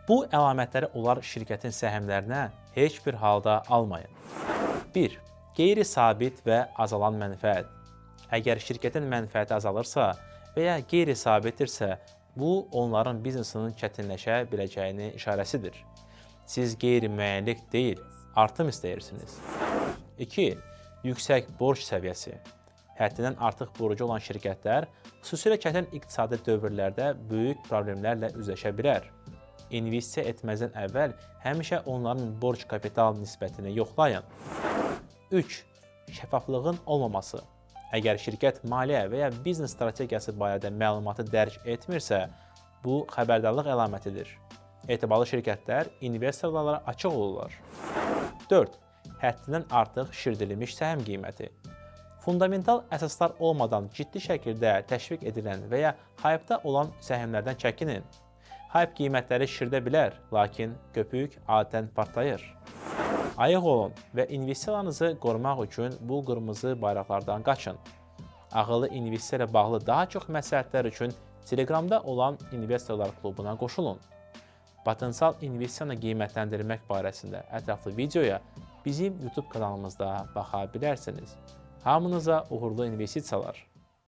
Bu əlamətləri onlar şirkətin səhmlərinə heç bir halda almayın. 1. Qeyri-sabit və azalan mənfəət. Əgər şirkətin mənfəəti azalırsa və ya qeyri-sabitdirsə, bu onların biznesinin çətinləşə biləcəyinin işarəsidir. Siz qeyri-müəyyənlik deyil, artım istəyirsiniz. 2. Yüksək borc səviyyəsi. Həddindən artıq borcu olan şirkətlər xüsusilə çətin iqtisadi dövrlərdə böyük problemlərlə üzləşə bilər. İnvestisiya etməzdən əvvəl həmişə onların borc kapital nisbətini yoxlayın. 3. Şəffaflığın olmaması. Əgər şirkət maliyyə və ya biznes strategiyası barədə məlumatı dərc etmirsə, bu xəbərdarlıq əlamətidir. Etibarlı şirkətlər investorlara açıq olurlar. 4. Həddindən artıq şişirdilmiş səhəm qiyməti. Fundamental əsaslar olmadan ciddi şəkildə təşviq edilən və ya hype-da olan səhmlərdən çəkinin. Hype qiymətləri şişirdə bilər, lakin köpük adətən partlayır. Ayıq olun və investisiyalarınızı qorumaq üçün bu qırmızı bayraqlardan qaçın. Ağıllı investisiya ilə bağlı daha çox məsləhətlər üçün Telegramda olan investorlar klubuna qoşulun. Potensial investisiyanı qiymətləndirmək barəsində ətraflı videoya bizim YouTube kanalımızda baxa bilərsiniz. Hamınıza uğurlu investisiyalar.